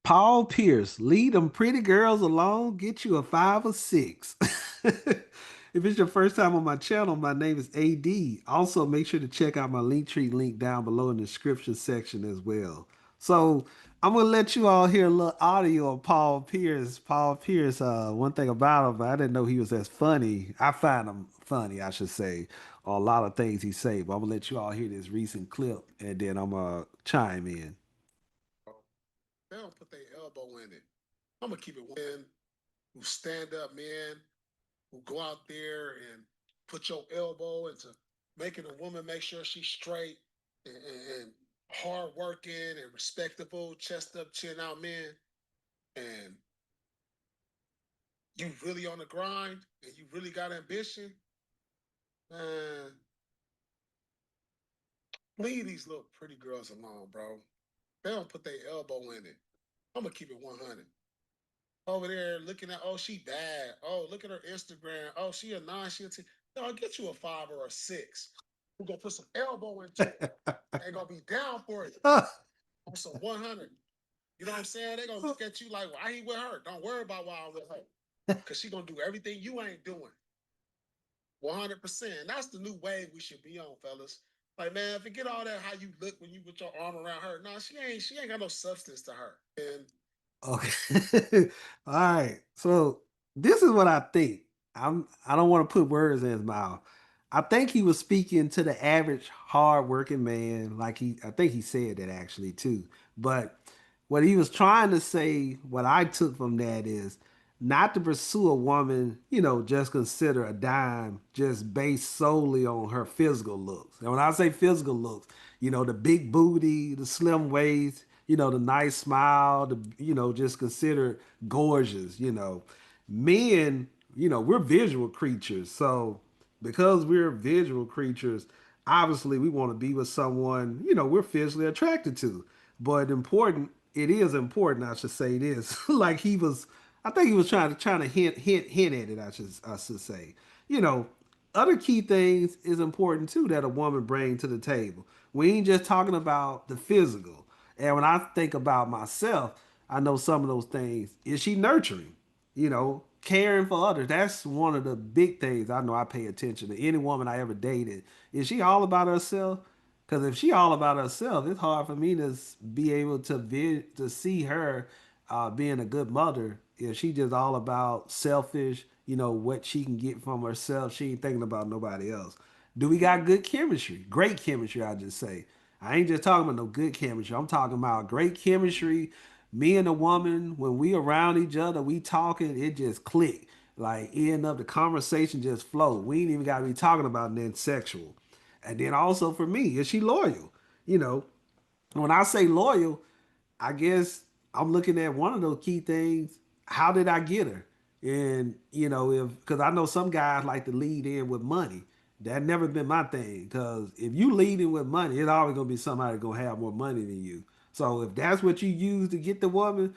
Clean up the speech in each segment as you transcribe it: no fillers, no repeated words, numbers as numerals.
Paul Pierce, lead them pretty girls alone, get you a 5 or 6. If it's your first time on my channel, my name is AD. Also, make sure to check out my Linktree link down below in the description section as well. So, I'm gonna let you all hear a little audio of Paul Pierce. Paul Pierce, one thing about him, I didn't know he was as funny. I find him funny, I should say, on a lot of things he say. But I'm gonna let you all hear this recent clip, and then I'm gonna chime in. They don't put their elbow in it. I'm gonna keep it men who stand up men who go out there and put your elbow into making a woman make sure she's straight and hard working and respectable, chest up, chin out men, and you really on the grind and you really got ambition, man, leave these little pretty girls alone, bro. They don't put their elbow in it. I'm gonna keep it 100. Over there looking at, oh, she bad. Oh, look at her Instagram. Oh, she a nine, she a 10. No, I'll get you a 5 or a 6. We're gonna put some elbow into it. They're gonna be down for it on some 100. You know what I'm saying? They're gonna look at you like, why he with her? Don't worry about why I'm with her. Cause she gonna do everything you ain't doing. 100%. That's the new wave we should be on, fellas. Like, man, forget all that how you look when you put your arm around her. No, she ain't got no substance to her. And Okay. All right. So this is what I think. I don't want to put words in his mouth. I think he was speaking to the average hardworking man, like I think he said that actually too. But what he was trying to say, what I took from that is not to pursue a woman, just consider a dime just based solely on her physical looks. And when I say physical looks, the big booty, the slim waist, the nice smile, just consider gorgeous, Men, we're visual creatures. So because we're visual creatures, obviously we want to be with someone, we're physically attracted to. But it is important, I should say this. Like I think he was trying to hint at it, I should say. You know, Other key things is important too that a woman brings to the table. We ain't just talking about the physical. And when I think about myself, I know some of those things. Is she nurturing? Caring for others. That's one of the big things I know I pay attention to. Any woman I ever dated, is she all about herself? Because if she all about herself, it's hard for me to be able to see her being a good mother. If she just all about selfish, what she can get from herself, she ain't thinking about nobody else. Do we got good chemistry? Great chemistry, I just say. I ain't just talking about no good chemistry. I'm talking about great chemistry. Me and a woman, when we around each other, we talking, it just click. Like end up the conversation just flow. We ain't even gotta be talking about nothing sexual. And then also for me, is she loyal? You know, when I say loyal, I guess I'm looking at one of those key things. How did I get her? And if because I know some guys like to lead in with money. That never been my thing. Because if you lead in with money, it's always gonna be somebody gonna have more money than you. So if that's what you use to get the woman,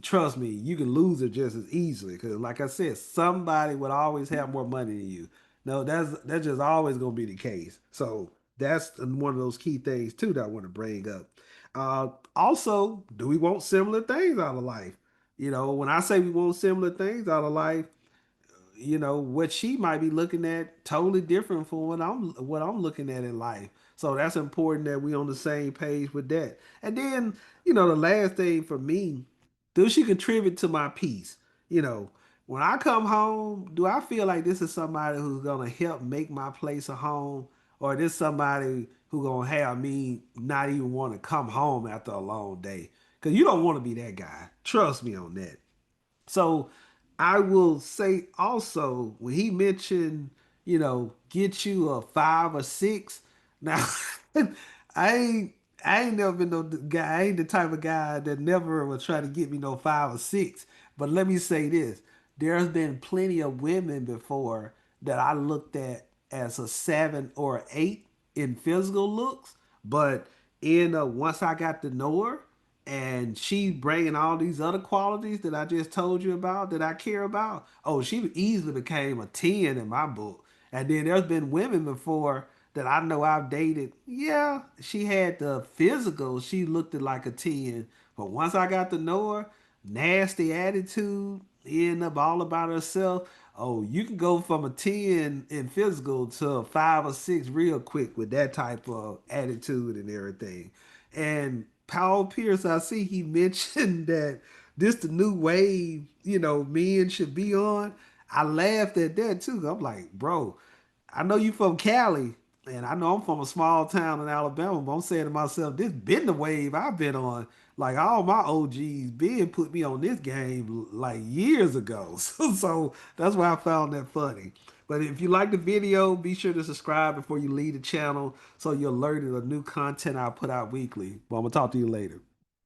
trust me, you can lose her just as easily. Because like I said, somebody would always have more money than you. No, that's just always gonna be the case. So that's one of those key things too that I want to bring up. Also, do we want similar things out of life? When I say we want similar things out of life, what she might be looking at totally different from what I'm looking at in life. So that's important that we on the same page with that. And then, the last thing for me, does she contribute to my peace? You know, when I come home, do I feel like this is somebody who's gonna help make my place a home, or this somebody who gonna have me not even want to come home after a long day? Because you don't want to be that guy. Trust me on that. So I will say also when he mentioned, get you a 5 or 6. Now I ain't I ain't never been no guy. I ain't the type of guy that never will try to get me no 5 or 6. But let me say this: there's been plenty of women before that I looked at as a 7 or 8 in physical looks, but once I got to know her, and she bringing all these other qualities that I just told you about that I care about. Oh, she easily became a 10 in my book. And then there's been women before that I know I've dated. Yeah, she had the physical. She looked like a 10, But once I got to know her, nasty attitude, end up all about herself. Oh, you can go from a 10 in physical to a 5 or 6 real quick with that type of attitude and everything. And Paul Pierce, I see he mentioned that this the new wave, men should be on. I laughed at that too. I'm like, bro, I know you from Cali, and I know I'm from a small town in Alabama, but I'm saying to myself, this been the wave I've been on. Like all my OGs been put me on this game like years ago. So that's why I found that funny. But if you like the video, be sure to subscribe before you leave the channel so you're alerted of new content I put out weekly. But I'm gonna talk to you later.